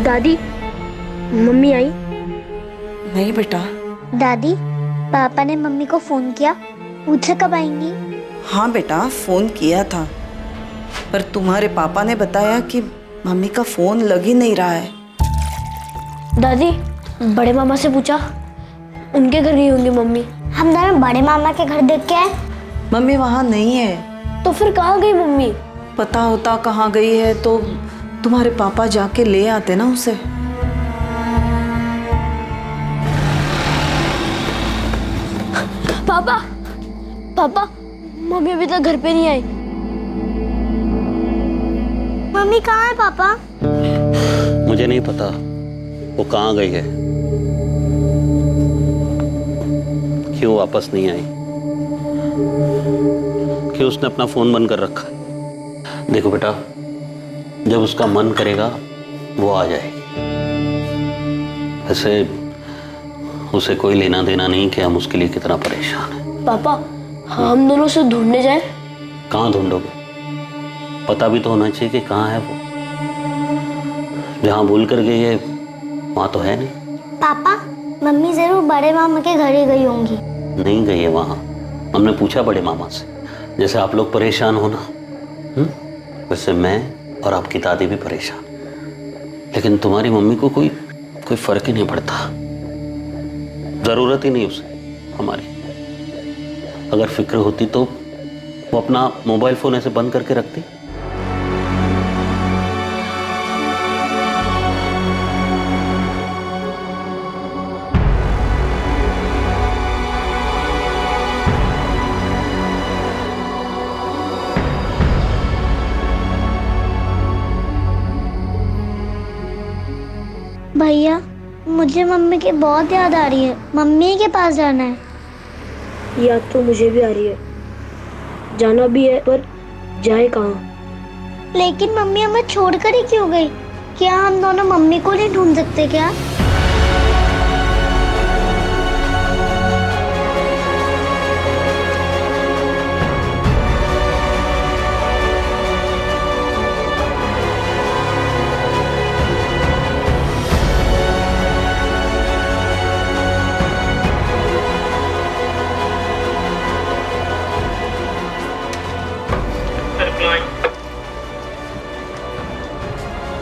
दादी, मम्मी आई? नहीं बेटा। दादी, पापा ने मम्मी को फोन किया, पूछा कब आएंगी? हाँ बेटा, फोन किया था, पर तुम्हारे पापा ने बताया कि मम्मी का फोन लग ही नहीं रहा है। दादी, बड़े मामा से पूछा, उनके घर गई होंगी मम्मी। हम दोनों बड़े मामा के घर देख के आए। मम्मी वहाँ नहीं है। तो फिर कहाँ गई मम्मी? पता होता कहाँ गई है तो तुम्हारे पापा जाके ले आते ना उसे। पापा, पापा, मम्मी अभी तक घर पे नहीं आई। मम्मी कहाँ है पापा? मुझे नहीं पता वो कहाँ गई है, क्यों वापस नहीं आई, क्यों उसने अपना फोन बंद कर रखा है। देखो बेटा, जब उसका मन करेगा वो आ जाएगी। ऐसे उसे कोई लेना देना नहीं कि हम उसके लिए कितना परेशान हैं। पापा, हम दोनों उसे ढूंढने जाएं? कहाँ ढूंढोगे? पता भी तो होना चाहिए कि कहाँ है वो। जहाँ भूल कर गई है वहाँ तो है नहीं। पापा, मम्मी जरूर बड़े मामा के घर ही गई होंगी। नहीं गई है वहाँ। हमने पूछा बड़े मामा से, जैसे आप लोग परेशान हो ना, वैसे मैं और आपकी दादी भी परेशान, लेकिन तुम्हारी मम्मी को कोई फर्क ही नहीं पड़ता। जरूरत ही नहीं उसे हमारी। अगर फिक्र होती तो वो अपना मोबाइल फोन ऐसे बंद करके रखती। भैया, मुझे मम्मी की बहुत याद आ रही है। मम्मी के पास जाना है। याद तो मुझे भी आ रही है, जाना भी है, पर जाए कहाँ? लेकिन मम्मी हमें छोड़कर ही क्यों गई? क्या हम दोनों मम्मी को नहीं ढूंढ सकते क्या?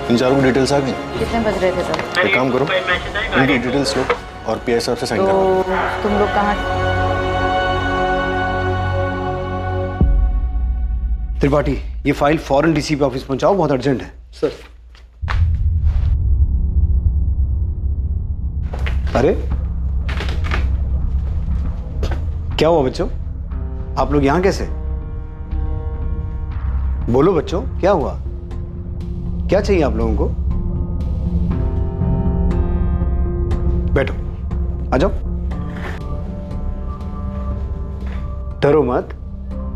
इन चारों की डिटेल्स आ गई। कितने बज रहे थे तब? एक काम करो, इनकी डिटेल्स लो और पीआई साहब से साइन तो करवा। तुम लोग कहाँ? त्रिपाठी, ये फाइल फौरन डीसीपी ऑफिस पहुंचाओ, बहुत अर्जेंट है। सर। अरे क्या हुआ बच्चों? आप लोग यहां कैसे? बोलो बच्चों, क्या हुआ? क्या चाहिए आप लोगों को? बैठो, आ जाओ। डरो मत,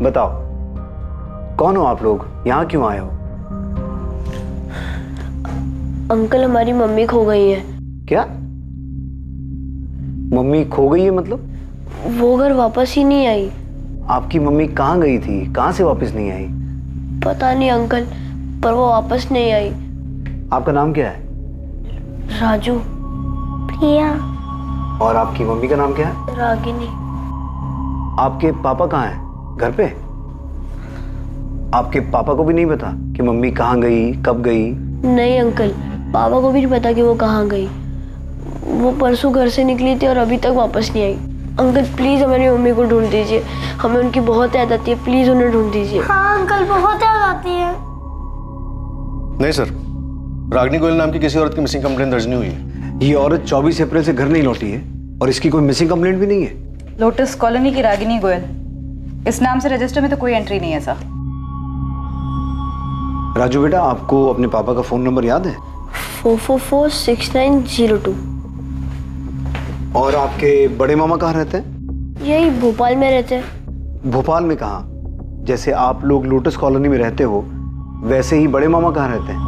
बताओ कौन हो आप लोग, यहां क्यों आए हो? अंकल, हमारी मम्मी खो गई है। क्या? मम्मी खो गई है मतलब? वो घर वापस ही नहीं आई। आपकी मम्मी कहाँ गई थी, कहाँ से वापस नहीं आई? पता नहीं अंकल, पर वो वापस नहीं आई। आपका नाम क्या है? राजू। प्रिया। और आपकी मम्मी का नाम क्या है? रागिनी। आपके पापा कहाँ हैं? घर पे? आपके पापा को भी नहीं पता कि मम्मी कहाँ गई, कब गई? नहीं अंकल, पापा को भी नहीं पता कि वो कहाँ गई। वो परसों घर से निकली थी और अभी तक वापस नहीं आई। अंकल प्लीज हमारी मम्मी को ढूंढ दीजिए, हमें उनकी बहुत याद आती है, प्लीज उन्हें ढूंढ दीजिए। हाँ अंकल, बहुत याद आती है। नहीं सर, रागिनी गोयल नाम की किसी औरत की मिसिंग कंप्लेंट दर्ज नहीं हुई है। ये औरत 24 अप्रैल से घर नहीं लौटी है और इसकी कोई मिसिंग कंप्लेंट भी नहीं है। लोटस कॉलोनी की रागिनी गोयल, इस नाम से रजिस्टर में तो कोई एंट्री नहीं है सर। राजू बेटा, आपको अपने पापा का फोन नंबर याद है? 4446902। और आपके बड़े मामा कहाँ रहते हैं? यही भोपाल में रहते हैं। भोपाल में कहाँ? जैसे आप लोग लोटस कॉलोनी में रहते हो वैसे ही बड़े मामा कहाँ रहते हैं?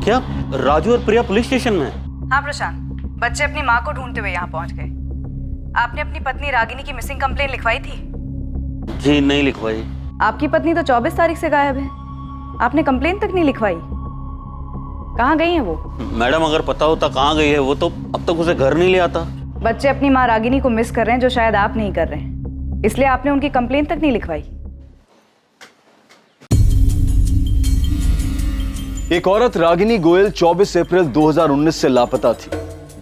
क्या राजू और प्रिया पुलिस स्टेशन में है? हाँ प्रशांत, बच्चे अपनी माँ को ढूंढते हुए यहाँ पहुँच गए। आपने अपनी पत्नी रागिनी की मिसिंग कंप्लेंट लिखवाई थी? जी नहीं लिखवाई। आपकी पत्नी तो 24 तारीख से गायब है। आपने कंप्लेन तक नहीं लिखवाई। कहाँ गई है वो? मैडम अगर पता होता कहाँ गई है वो तो अब तक उसे घर नहीं ले आता। बच्चे अपनी माँ रागिनी को मिस कर रहे हैं, जो शायद आप नहीं कर रहे हैं, इसलिए आपने उनकी कंप्लेन तक नहीं लिखवाई। एक औरत रागिनी गोयल 24 अप्रैल 2019 से लापता थी।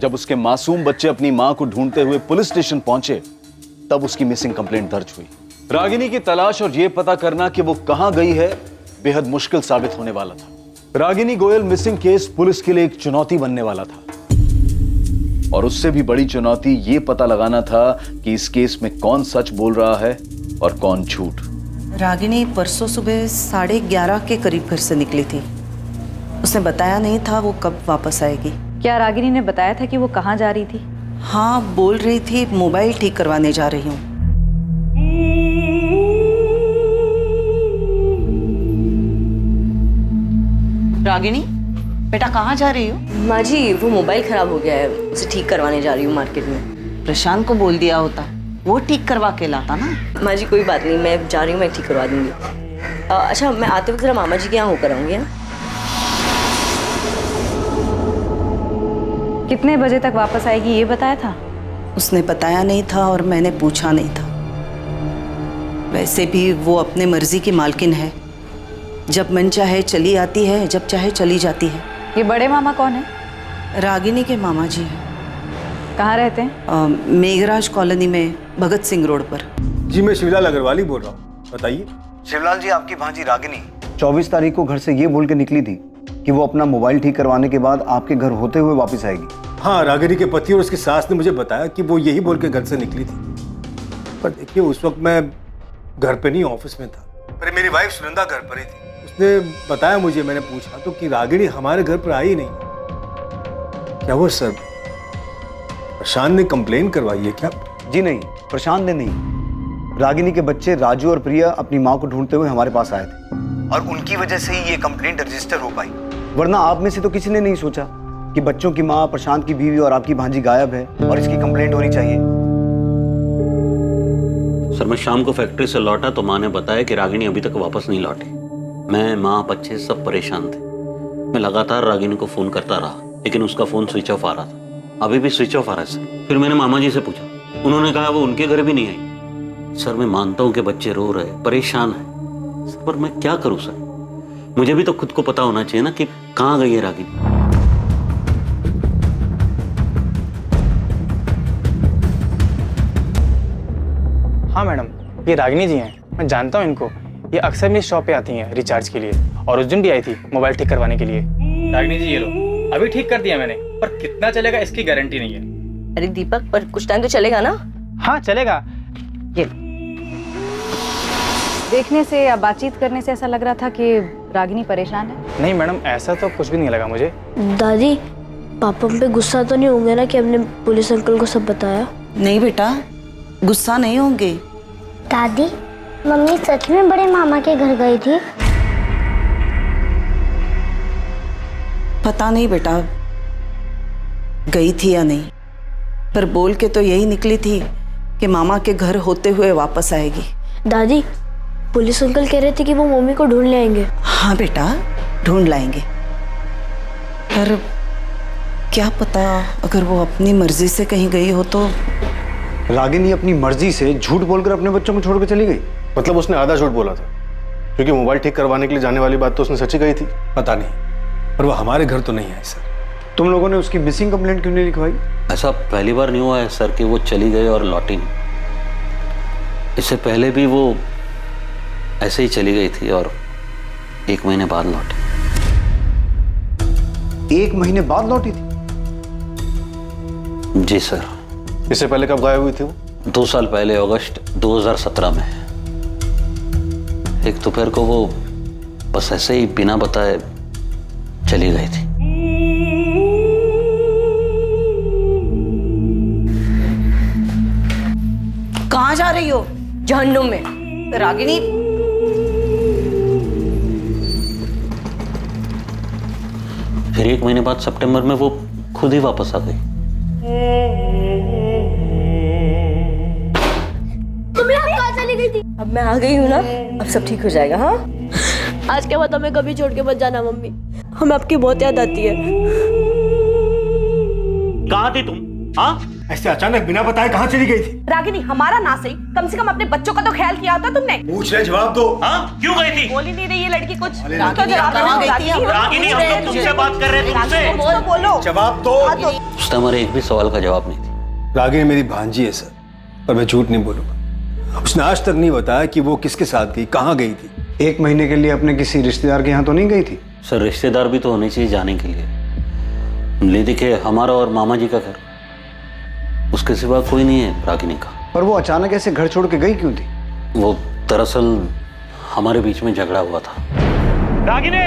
जब उसके मासूम बच्चे अपनी मां को ढूंढते हुए पुलिस स्टेशन पहुंचे तब उसकी मिसिंग कंप्लेंट दर्ज हुई। रागिनी की तलाश और यह पता करना कि वो कहां गई है बेहद मुश्किल साबित होने वाला था। Ragini Goyal missing case police के लिए एक चुनौती बनने वाला था और उससे भी बड़ी चुनौती यह पता लगाना था कि इस केस में कौन सच बोल रहा है और कौन झूठ। रागिनी परसों सुबह 11:30 के करीब घर से निकली थी। उसने बताया नहीं था वो कब वापस आएगी। क्या रागिनी ने बताया था कि वो कहाँ जा रही थी? हाँ, बोल रही थी मोबाइल ठीक करवाने जा रही हूँ। रागिनी, बेटा कहाँ जा रही हो? माँ जी, वो मोबाइल खराब हो गया है, उसे ठीक करवाने जा रही हूँ मार्केट में। प्रशांत को बोल दिया होता, वो ठीक करवा के लाता ना। माँ जी कोई बात नहीं, मैं जा रही हूँ, मैं ठीक करवा दूंगी। अच्छा, मैं आते वक्त जरा मामा जी के यहाँ होकर आऊँगी। कितने बजे तक वापस आएगी ये बताया था? उसने बताया नहीं था और मैंने पूछा नहीं था। वैसे भी वो अपने मर्जी की मालकिन है। जब मन चाहे चली आती है, जब चाहे चली जाती है। ये बड़े मामा कौन है? रागिनी के मामा जी हैं। कहाँ रहते हैं? मेघराज कॉलोनी में, भगत सिंह रोड पर। जी मैं शिवलाल अग्रवाल ही बोल रहा हूँ, बताइए। शिवलाल जी, आपकी भांजी रागिनी 24 तारीख को घर से ये बोल के निकली थी कि वो अपना मोबाइल ठीक करवाने के बाद आपके घर होते हुए वापस आएगी। हाँ, रागिनी के पति और उसकी सास ने मुझे बताया कि वो यही बोल के घर से निकली थी। पर देखिए, उस वक्त मैं घर पे नहीं, ऑफिस में था। पर मेरी वाइफ सुनंदा घर पर ही थी। उसने बताया मुझे, मैंने पूछा तो कि रागिनी हमारे घर पर आई नहीं। क्या वो सर प्रशांत ने कंप्लेन करवाई है क्या? जी नहीं, प्रशांत ने नहीं। रागिनी के बच्चे राजू और प्रिया अपनी माँ को ढूंढते हुए हमारे पास आए थे और उनकी वजह से ही ये कंप्लेंट रजिस्टर हो पाई। वरना आप में से तो किसी ने नहीं सोचा कि बच्चों की माँ, प्रशांत की बीवी और आपकी भांजी गायब है और इसकी कंप्लेंट होनी चाहिए। सर मैं शाम को फैक्ट्री से लौटा तो माँ ने बताया कि रागिनी अभी तक वापस नहीं लौटी। मैं, माँ, बच्चे सब परेशान थे। मैं लगातार रागिनी को फोन करता रहा लेकिन उसका फोन स्विच ऑफ आ रहा था। अभी भी स्विच ऑफ आ रहा है सर। फिर मैंने मामा जी से पूछा, उन्होंने कहा वो उनके घर भी नहीं आई। सर मैं मानता हूँ कि बच्चे रो रहे, परेशान है सर, पर मैं क्या करूँ सर? मुझे भी तो खुद को पता होना चाहिए ना कि कहाँ गई है रागिनी। हाँ मैडम, ये रागिनी जी हैं, मैं जानता हूँ इनको। ये अक्सर मेरी शॉप पे आती हैं रिचार्ज के लिए, और उस दिन भी आई थी मोबाइल ठीक करवाने के लिए। रागिनी जी ये लो, अभी ठीक कर दिया मैंने, पर कितना चलेगा इसकी गारंटी नहीं है। अरे दीपक, पर कुछ टाइम तो चलेगा ना? हाँ चलेगा। ये देखने से या बातचीत करने से ऐसा लग रहा था कि रागिनी परेशान है। नहीं मैडम, ऐसा तो कुछ भी नहीं लगा मुझे। दादी, पापा पे गुस्सा तो नहीं होंगे ना कि हमने पुलिस अंकल को सब बताया? नहीं बेटा, गुस्सा नहीं होंगे। दादी, मम्मी सच में बड़े मामा के घर गई थी? पता नहीं बेटा गई थी या नहीं, पर बोल के तो यही निकली थी कि मामा के घर होते हुए वापस आएगी। दादी, पुलिस अंकल कह रहे थे कि वो मम्मी को ढूंढ ले आएंगे। हाँ बेटा, ढूंढ लाएंगे, पर क्या पता अगर वो अपनी मर्जी से कहीं गई हो तो। रागिनी अपनी मर्जी से झूठ बोलकर अपने बच्चों को छोड़कर चली गई? मतलब उसने आधा झूठ बोला था, क्योंकि मोबाइल ठीक करवाने के लिए जाने वाली बात तो उसने सच्ची कही थी। पता नहीं, पर वो हमारे घर तो नहीं आई सर। तुम लोगों ने उसकी मिसिंग कंप्लेंट क्यों नहीं लिखवाई? ऐसा पहली बार नहीं हुआ है सर कि वो चली गई और लौटी नहीं। इससे पहले भी वो ऐसे ही चली गई थी और 1 महीने बाद लौटी। 1 महीने बाद लौटी थी? जी सर। इससे पहले कब गायब हुई थी वो? 2 साल पहले, अगस्त 2017 में। एक दोपहर को वो बस ऐसे ही बिना बताए चली गई थी। कहाँ जा रही हो? जहन्नुम में। रागिनी, फिर 1 महीने बाद सितंबर में वो खुद ही वापस आ गई। तुम यहाँ कहाँ चली गई गई थी। अब मैं आ गई हूँ ना, अब सब ठीक हो जाएगा। हाँ, आज के बाद हमें कभी छोड़ के मत जाना मम्मी, हमें आपकी बहुत याद आती है। कहाँ थी तुम? हाँ, ऐसे अचानक बिना बताए कहाँ चली गई थी? रागिनी, हमारा ना सही, कम से कम अपने बच्चों का तो ख्याल किया होता तुमने। पूछ रहे, जवाब दो। हाँ, क्यों गई थी? बोल ही नहीं रही ये लड़की कुछ। रागिनी, कहाँ गई थी? रागिनी, हम तो तुमसे बात कर रहे थे, तुमसे। बोलो बोलो, जवाब दो। उसने हमारे एक भी सवाल का जवाब नहीं दिया। रागिनी मेरी भांजी है सर, पर मैं झूठ नहीं बोलूंगा। उसने आज तक नहीं बताया कि वो किसके साथ गई, कहाँ गई थी। 1 महीने के लिए अपने किसी रिश्तेदार के यहाँ तो नहीं गई थी? सर, रिश्तेदार भी तो होने चाहिए जाने के लिए। ले देखिए, हमारा और मामा जी का घर, उसके सिवा कोई नहीं है रागिनी का। पर वो अचानक ऐसे घर छोड़ के गई क्यों थी? वो दरअसल हमारे बीच में झगड़ा हुआ था। रागिनी,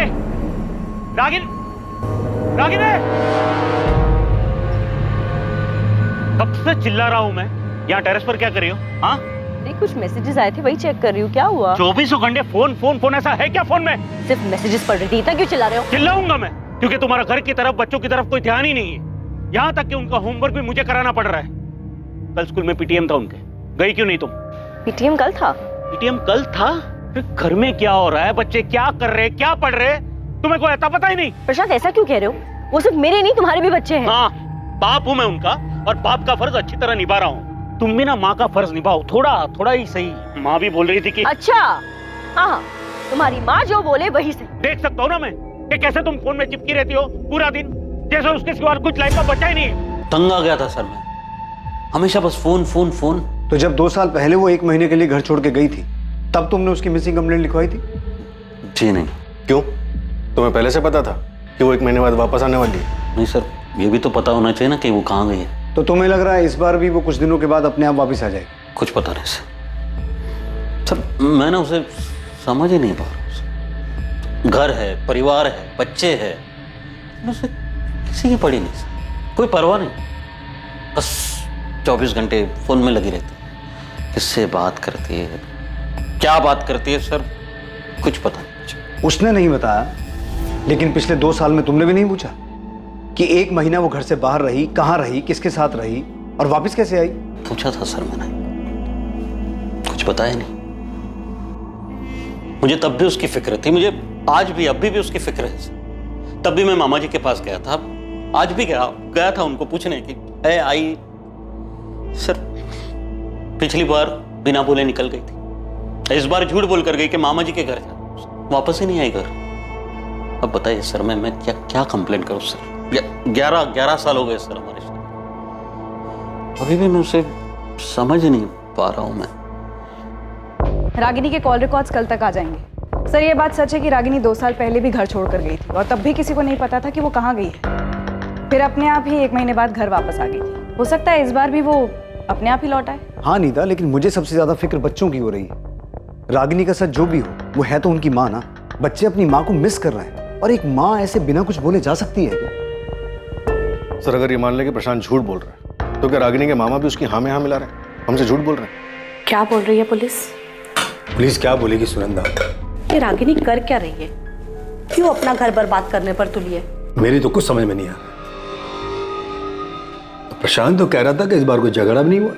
रागिनी, रागिनी, कब से चिल्ला रहा हूं मैं। यहाँ टेरेस पर क्या कर रही हो? हाँ, कुछ मैसेजेस आए थे, वही चेक कर रही हूँ। क्या हुआ? 24 घंटे फोन फोन फोन, ऐसा है क्या फोन में? सिर्फ मैसेजेस पढ़ रही थी, इतना क्यों चिल्ला रहे हो? चिल्लाऊंगा मैं, क्योंकि तुम्हारा घर की तरफ, बच्चों की तरफ कोई ध्यान ही नहीं है। यहाँ तक कि उनका होमवर्क भी मुझे कराना पड़ रहा है। कल स्कूल में पीटीएम था उनके, गई क्यों नहीं तुम? पीटीएम कल था? पीटीएम कल था? फिर घर में क्या हो रहा है, बच्चे क्या कर रहे, क्या पढ़ रहे, तुम्हें कोई अता पता ही नहीं। प्रशांत, ऐसा क्यों कह रहे हो? वो सिर्फ मेरे नहीं, तुम्हारे भी बच्चे हैं। हाँ, बाप हूं मैं उनका, और बाप का फर्ज अच्छी तरह निभा रहा हूँ। तुम भी ना माँ का फर्ज निभाओ, थोड़ा थोड़ा ही सही। माँ भी बोल रही थी कि अच्छा, हाँ, तुम्हारी माँ जो बोले वही सही। देख सकता हूँ ना मैं कि कैसे तुम फोन में चिपकी रहती हो पूरा दिन, जैसे उसके सिवा कुछ लाइफ का बचा ही नहीं है। तंग आ गया था सर मैं, हमेशा बस फोन फोन फोन। तो जब 2 साल पहले वो 1 महीने के लिए घर छोड़ के गई थी, तब तुमने उसकी मिसिंग कंप्लेंट लिखवाई थी? जी नहीं। क्यों? तुम्हें पहले से पता था कि वो 1 महीने बाद वापस आने वाली है? नहीं सर, ये भी तो पता होना चाहिए ना कि वो कहाँ गई है। तो तुम्हें लग रहा है इस बार भी वो कुछ दिनों के बाद अपने आप वापस आ जाएगी? कुछ पता नहीं सर, मैं ना उसे समझ ही नहीं पा रहा। घर है, परिवार है, बच्चे हैं, उसे किसी की पड़ी नहीं सर, कोई परवाह नहीं। बस 24 घंटे फोन में लगी रहती है। किससे बात करती है, क्या बात करती है सर, कुछ पता नहीं। उसने नहीं बताया, लेकिन पिछले 2 साल में तुमने भी नहीं पूछा कि 1 महीना वो घर से बाहर रही, कहाँ रही, किसके साथ रही और वापस कैसे आई? पूछा था सर मैंने, कुछ बताया नहीं। मुझे तब भी उसकी फिक्र थी, मुझे आज भी, अभी भी उसकी फिक्र है। तब भी मैं मामा जी के पास गया था, आज भी गया था उनको पूछने की है आई। सर, पिछली बार बिना बोले निकल गई थी, इस बार झूठ बोल कर गई कि मामा जी के घर जा, वापस ही नहीं आई घर। अब बताइए सर, मैं क्या कंप्लेंट करूं सर? 11 साल हो गए सर हमारे साथ, अभी भी मैं उसे समझ नहीं पा रहा हूं मैं। रागिनी के कॉल रिकॉर्ड्स कल तक आ जाएंगे। सर, ये बात सच है कि रागिनी 2 साल पहले भी घर छोड़कर गई थी, और तब भी किसी को नहीं पता था कि वो कहाँ गई है। फिर अपने आप ही 1 महीने बाद घर वापस आ गई थी। हो सकता है इस बार भी वो अपने आप ही लौट आए। हाँ नीता, लेकिन मुझे सबसे ज्यादा फिक्र बच्चों की हो रही है। रागिनी का सच जो भी हो, वो है तो उनकी माँ ना। बच्चे अपनी माँ को मिस कर रहे हैं, और एक माँ ऐसे बिना कुछ बोले जा सकती है क्या? सर, अगर ये मान ले कि प्रशांत झूठ बोल रहा है, तो क्या रागिनी के मामा भी उसकी हाँ में हाँ मिला रहे हैं, हमसे झूठ बोल रहे हैं? क्या बोल रही है पुलिस? पुलिस क्या बोलेगी सुनंदा? ये रागिनी कर क्या रही है? क्यों अपना घर बर्बाद करने पर तुली है? मेरी तो कुछ समझ में नहीं आ रहा। तो प्रशांत तो कह रहा था कि इस बार कोई झगड़ा भी नहीं हुआ।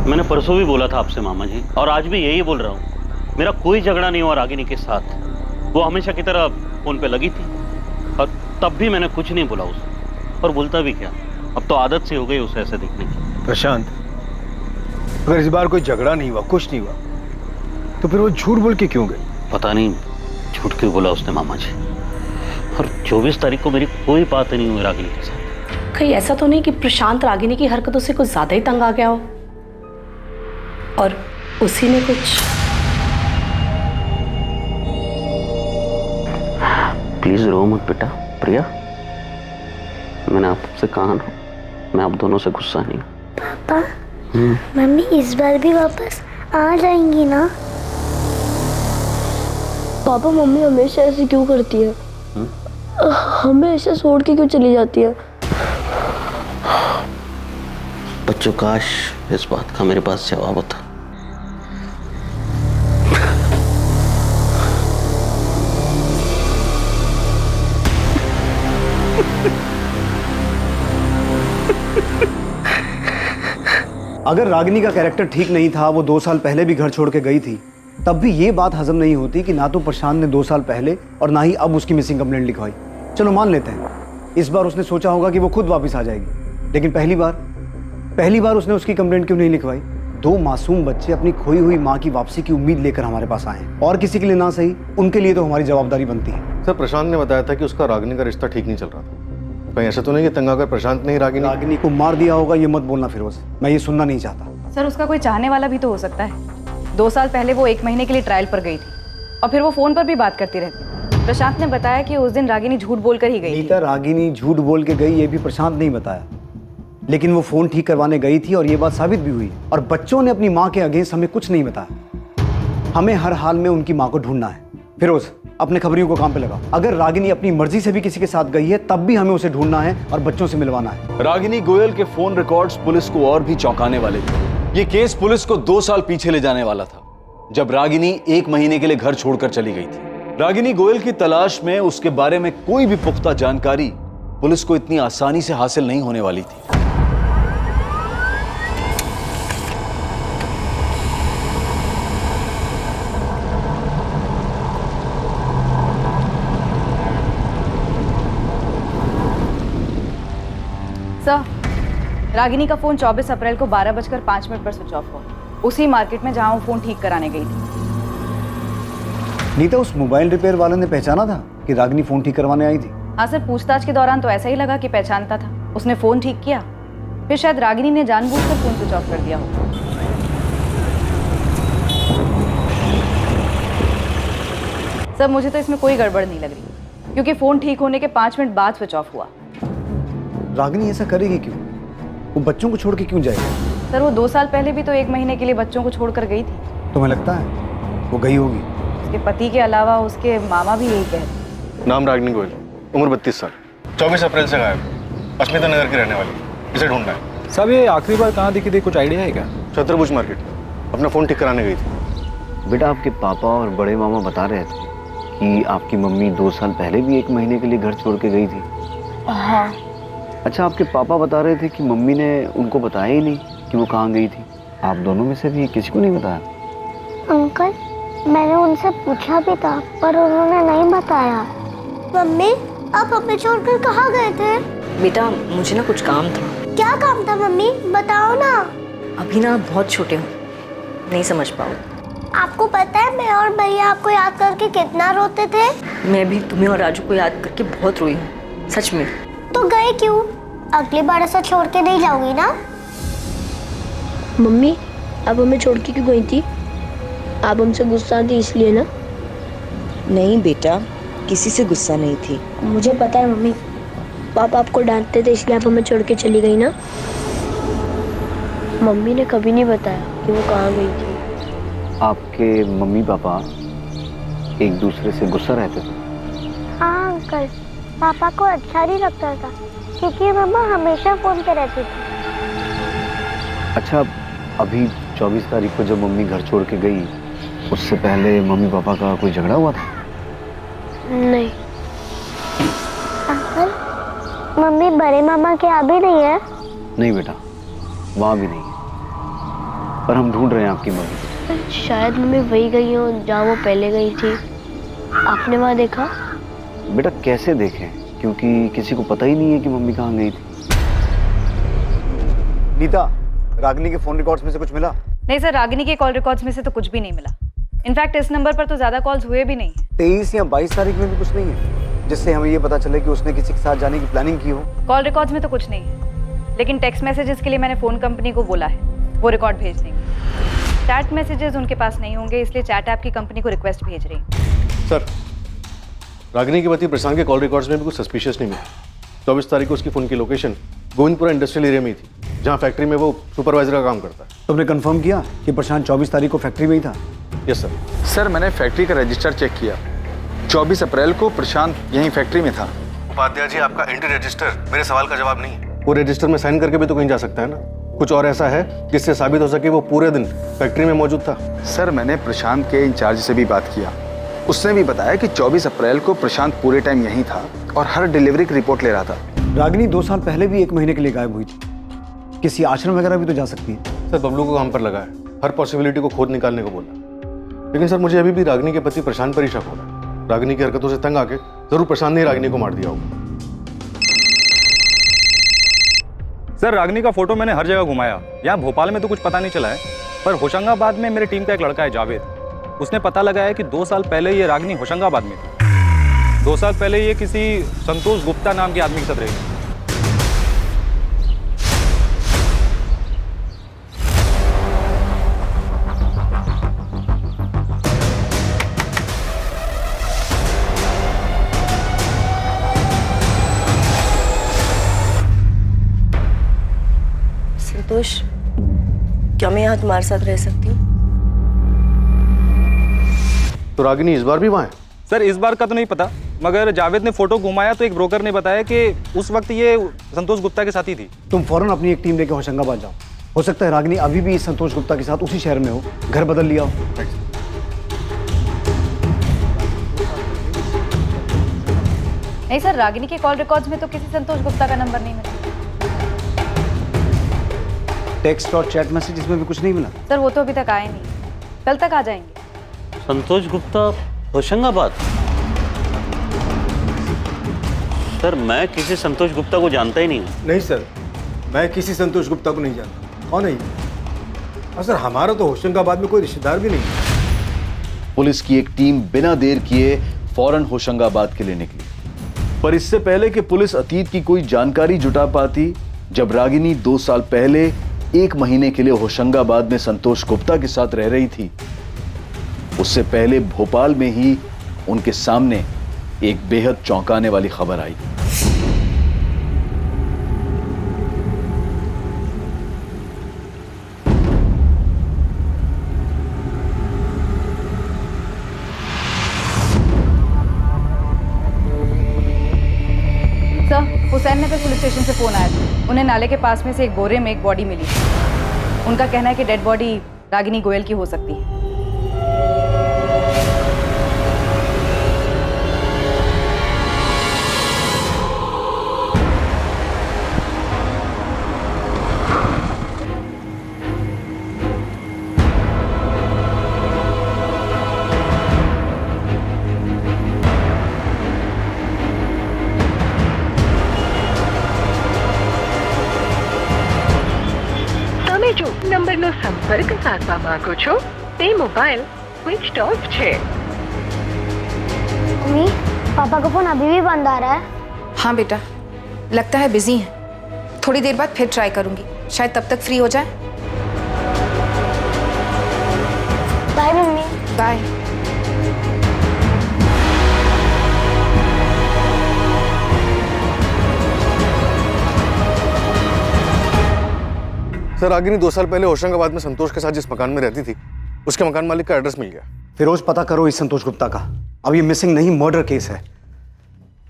मैंने परसों भी बोला था आपसे मामा जी, और आज भी यही बोल रहा हूँ, मेरा कोई झगड़ा नहीं हुआ रागिनी के साथ। वो हमेशा की तरह फोन पे लगी थी, और तब भी मैंने कुछ नहीं बोला उसे, और बोलता भी क्या, अब तो आदत सी हो गई उसे ऐसे दिखने की। प्रशांत, अगर इस बार कोई झगड़ा नहीं हुआ, कुछ नहीं हुआ, तो फिर वो झूठ बोल के क्यों गई? पता नहीं झूठ क्यों बोला उसने मामा जी। और 24 तारीख को मेरी कोई बात नहीं हुई रागिनी के साथ। कहीं ऐसा तो नहीं कि प्रशांत रागिनी की हरकतों से कुछ ज्यादा ही तंग आ गया हो और उसी ने कुछ? प्लीज रो मत बेटा। प्रिया, मैंने आपसे कहा ना, मैं आप दोनों से गुस्सा नहीं। पापा, मम्मी इस बार भी वापस आ जाएंगी ना? पापा, मम्मी हमेशा ऐसे क्यों करती है? हमेशा छोड़ के क्यों चली जाती है? बच्चों, काश इस बात का मेरे पास जवाब होता। अगर रागिनी का कैरेक्टर ठीक नहीं था, वो 2 साल पहले भी घर छोड़ के गई थी, तब भी ये बात हजम नहीं होती कि ना तो प्रशांत ने 2 साल पहले और ना ही अब उसकी मिसिंग कंप्लेंट लिखवाई। चलो मान लेते हैं इस बार उसने सोचा होगा कि वो खुद वापस आ जाएगी, लेकिन पहली बार उसने उसकी कंप्लेंट क्यों नहीं लिखवाई? 2 मासूम बच्चे अपनी खोई हुई माँ की वापसी की उम्मीद लेकर हमारे पास आए हैं, और किसी के लिए ना सही, उनके लिए तो हमारी जवाबदारी बनती है। सर, प्रशांत ने बताया था कि उसका रागिनी का रिश्ता ठीक नहीं चल रहा था। कहीं ऐसा तो नहीं कि तंग आकर प्रशांत ने ही रागिनी को मार दिया होगा? ये मत बोलना फिरोज, मैं ये सुनना नहीं चाहता। सर उसका कोई चाहने वाला भी तो हो सकता है। 2 साल पहले वो 1 महीने के लिए ट्रायल पर गई थी और फिर वो फोन पर भी बात करती रहती। प्रशांत ने बताया कि उस दिन रागिनी झूठ बोलकर ही गई थी। नीता, रागिनी झूठ बोल के गई ये भी प्रशांत नहीं बताया, लेकिन वो फोन ठीक करवाने गई थी और ये बात साबित भी हुई। और बच्चों ने अपनी माँ के अगेंस्ट हमें कुछ नहीं बताया। हमें हर हाल में उनकी माँ को ढूंढना है। फिरोज, अपने खबरियों को काम पे लगा। अगर रागिनी अपनी मर्जी से भी किसी के साथ गई है तब भी हमें उसे ढूंढना है और बच्चों से मिलवाना है। रागिनी गोयल के फोन रिकॉर्ड्स पुलिस को और भी चौंकाने वाले थे। ये केस पुलिस को 2 साल पीछे ले जाने वाला था, जब रागिनी 1 महीने के लिए घर छोड़कर चली गई थी। रागिनी गोयल की तलाश में उसके बारे में कोई भी पुख्ता जानकारी पुलिस को इतनी आसानी से हासिल नहीं होने वाली थी। सर, रागिनी का फोन 24 अप्रैल को 12:05 पर स्विच ऑफ हुआ, उसी मार्केट में जहां वो फोन ठीक कराने गई थी। नीता, उस मोबाइल रिपेयर वाले ने पहचाना था कि रागिनी फोन ठीक करवाने आई थी? हाँ सर, पूछताछ के दौरान तो ऐसा ही लगा कि पहचानता था। उसने फोन ठीक किया, फिर शायद रागिनी ने जानबूझकर फोन स्विच ऑफ कर दिया हो। सर मुझे तो इसमें कोई गड़बड़ नहीं लग रही, क्योंकि फोन ठीक होने के 5 मिनट बाद स्विच ऑफ हुआ। रागिनी ऐसा करेगी क्यों? वो बच्चों को छोड़ के क्यों जाएगी? सर वो 2 साल पहले भी तो 1 महीने के लिए बच्चों को छोड़कर गई थी। तुम्हें लगता है वो गई होगी? उसके पति के अलावा उसके मामा भी यही कहते। नाम रागिनी गोयल, उम्र 32 साल, 24 अप्रैल से गायब, अस्मिता नगर की रहने वाली। इसे ढूंढना है। साहब ये आखिरी बार कहाँ दिखी थी, कुछ आइडिया है क्या? छत्रभुज मार्केट, अपना फोन ठीक कराने गई थी। बेटा, आपके पापा और बड़े मामा बता रहे थे कि आपकी मम्मी 2 साल पहले भी 1 महीने के लिए घर छोड़ के गई थी। हाँ। अच्छा, आपके पापा बता रहे थे कि मम्मी ने उनको बताया ही नहीं कि वो कहाँ गई थी। आप दोनों में से भी किसी को नहीं बताया? अंकल, मैंने उनसे पूछा भी था पर उन्होंने नहीं बताया। मम्मी, आप हमें छोड़कर कहाँ गए थे? बेटा, मुझे ना कुछ काम था। क्या काम था मम्मी, बताओ ना। अभी ना बहुत छोटे हो, नहीं समझ पाओ। आपको पता है मैं और भैया आपको याद करके कितना रोते थे? मैं भी तुम्हें और राजू को याद करके बहुत रोई हूँ, सच में। तो गए क्यों? अगली बार ऐसा छोड़ के नहीं जाऊंगी ना। मम्मी, आप हमें छोड़ के क्यों गई थी? आप हमसे गुस्सा थी इसलिए ना? नहीं बेटा, किसी से गुस्सा नहीं थी। मुझे पता है मम्मी, पापा आपको डांटते थे इसलिए आप हमें छोड़ के चली गई ना? मम्मी ने कभी नहीं बताया कि वो कहाँ गई थी। आपके मम्मी पापा एक दूसरे से गुस्सा रहते थे? हाँ अंकल, पापा को अच्छा नहीं लगता था क्योंकि मम्मा हमेशा फोन पे रहती थी। अच्छा, अभी 24 तारीख को जब मम्मी घर छोड़ के गई, उससे पहले मम्मी पापा का कोई झगड़ा हुआ था? नहीं। अंकल, मम्मी बड़े मामा के यहाँ भी नहीं है? नहीं बेटा, वहाँ भी नहीं है, पर हम ढूंढ रहे हैं आपकी मम्मी। शायद मम्मी वही गई हो जहाँ वो पहले गई थी। आपने वहाँ देखा? बेटा कैसे देखें, क्योंकि किसी को पता ही नहीं है कि मम्मी कहाँ गई थी। नीता, रागिनी के फोन रिकॉर्ड्स में से कुछ मिला? नहीं सर, रागिनी के कॉल रिकॉर्ड्स में से तो कुछ भी नहीं मिला। इनफैक्ट इस नंबर पर तो ज्यादा कॉल्स हुए भी नहीं। 23 या 22 तारीख में भी कुछ नहीं है जिससे हमें ये पता चले कि उसने किसी के साथ जाने की प्लानिंग की हो? कॉल रिकॉर्ड्स में तो कुछ नहीं है, लेकिन टेक्स्ट मैसेजेस के लिए मैंने फोन कंपनी को बोला है, वो रिकॉर्ड भेज देंगे। चैट मैसेजेस उनके पास नहीं होंगे, इसलिए चैट ऐप की कंपनी को रिक्वेस्ट भेज रही है। सर, रागिनी के पति प्रशांत के कॉल रिकॉर्ड्स में भी कुछ सस्पिशियस नहीं मिला। 24 तारीख को उसकी फोन की लोकेशन गोविंदपुरा इंडस्ट्रियल एरिया में ही थी, जहाँ फैक्ट्री में वो सुपरवाइजर का काम करता है। तुमने कंफर्म किया कि प्रशांत 24 तारीख को फैक्ट्री में ही था? Yes sir. सर, मैंने फैक्ट्री का रजिस्टर चेक किया, 24 अप्रैल को प्रशांत यहीं फैक्ट्री में था। उपाध्याय जी, आपका एंट्री रजिस्टर मेरे सवाल का जवाब नहीं है। वो रजिस्टर में साइन करके भी तो कहीं जा सकता है ना। कुछ और ऐसा है जिससे साबित हो सके वो पूरे दिन फैक्ट्री में मौजूद था? सर, मैंने प्रशांत के इंचार्ज से भी बात किया, उसने भी बताया कि 24 अप्रैल को प्रशांत पूरे टाइम यहीं था और हर डिलीवरी की रिपोर्ट ले रहा था। रागिनी 2 साल पहले भी 1 महीने के लिए गायब हुई थी, किसी आश्रम वगैरह भी तो जा सकती है। सर बबलू को काम पर लगा है, हर पॉसिबिलिटी को खोद निकालने को बोला। लेकिन सर मुझे अभी भी रागिनी के पति प्रशांत पर ही शक हो रहा है। रागिनी की हरकतों से तंग आके जरूर प्रशांत ने रागिनी को मार दिया होगा। सर रागिनी का फोटो मैंने हर जगह घुमाया, यहाँ भोपाल में तो कुछ पता नहीं चला है, पर होशंगाबाद में मेरे टीम का एक लड़का है जावेद, उसने पता लगाया कि 2 साल पहले ये रागिनी होशंगाबाद में थी। 2 साल पहले ये किसी संतोष गुप्ता नाम के आदमी के साथ रही। संतोष, क्या मैं यहाँ तुम्हारे साथ रह सकती हूँ? तो रागिनी इस बार भी वहाँ है? सर इस बार का तो नहीं पता, मगर जावेद ने फोटो घुमाया तो एक ब्रोकर ने बताया कि उस वक्त ये संतोष गुप्ता के साथ ही थी। तुम फौरन अपनी एक टीम लेके होशंगाबाद जाओ। हो सकता है रागिनी अभी भी संतोष गुप्ता के साथ उसी शहर में हो, घर बदल लिया हो। नहीं सर, रागिनी के कॉल रिकॉर्ड्स में तो किसी संतोष गुप्ता का नंबर नहीं मिला। टेक्स्ट और चैट मैसेजेस में भी कुछ नहीं मिला? सर वो तो अभी तक आए नहीं, कल तक आ जाएंगे। संतोष गुप्ता होशंगाबाद? सर मैं किसी संतोष गुप्ता को जानता ही नहीं हूँ। नहीं सर, मैं किसी संतोष गुप्ता को नहीं जानता। कौन है ये? और सर हमारा तो होशंगाबाद में कोई रिश्तेदार भी नहीं है। पुलिस की एक टीम बिना देर किए फौरन होशंगाबाद के लिए निकली, पर इससे पहले कि पुलिस अतीत की कोई जानकारी जुटा पाती, जब रागिनी 2 साल पहले 1 महीने के लिए होशंगाबाद में संतोष गुप्ता के साथ रह रही थी, उससे पहले भोपाल में ही उनके सामने एक बेहद चौंकाने वाली खबर आई। सर हुसैन नगर पुलिस स्टेशन से फोन आया था, उन्हें नाले के पास में से एक बोरे में एक बॉडी मिली। उनका कहना है कि डेड बॉडी रागिनी गोयल की हो सकती है। જો નંબરનો સંપર્ક સાધવા માંગો છો તે મોબાઈલ સ્વિચ ઓફ છે। मम्मी, पापा का फोन अभी भी बंद आ रहा है। हाँ बेटा, लगता है बिजी हैं। थोड़ी देर बाद फिर ट्राई करूंगी, शायद तब तक फ्री हो जाए। Bye mummy. Bye. Sir Ragini 2 साल पहले होशंगाबाद में संतोष के साथ जिस मकान में रहती थी, उसके मकान मालिक का एड्रेस मिल गया। फिरोज, पता करो इस संतोष गुप्ता का। अब ये मिसिंग नहीं, मर्डर केस है।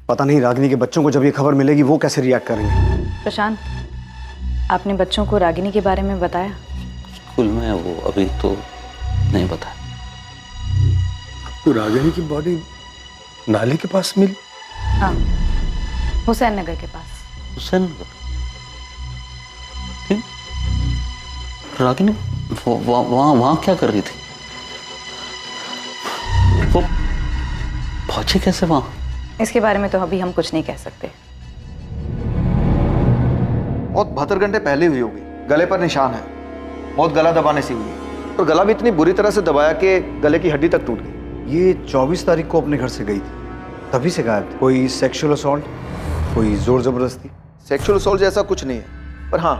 पता नहीं रागिनी के बच्चों को जब ये खबर मिलेगी वो कैसे रिएक्ट करेंगे। प्रशांत, आपने बच्चों को रागिनी के बारे में बताया? स्कूल में वो अभी तो नहीं बताया। तो रागिनी की बॉडी नाले के पास मिली? हाँ, हुसैन नगर के पास। हुसैन नगर? रागिनी वहाँ क्या कर रही थी? वो पहुंची कैसे वहाँ? इसके बारे में तो अभी हम कुछ नहीं कह सकते। मौत 72 घंटे पहले हुई होगी। गले पर निशान है, मौत गला दबाने से हुई है, और गला भी इतनी बुरी तरह से दबाया कि गले की हड्डी तक टूट गई। ये 24 तारीख को अपने घर से गई थी, तभी से गायब थी। कोई सेक्सुअल असॉल्ट, कोई जोर जबरदस्ती? सेक्सुअल असॉल्ट जैसा कुछ नहीं है, पर हाँ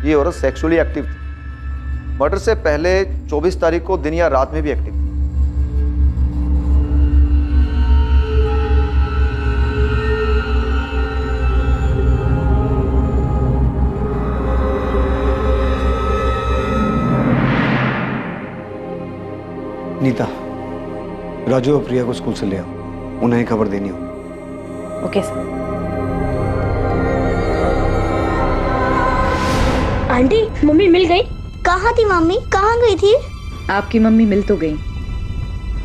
ये औरत सेक्सुअली एक्टिव थी। मर्डर से पहले 24 तारीख को दिन या रात में भी एक्टिव थी। नीता, राजू और प्रिया को स्कूल से ले आओ, उन्हें खबर देनी हो। Okay sir. आंटी, मम्मी मिल गई? कहाँ थी मम्मी? कहाँ गई थी? आपकी मम्मी मिल तो गई,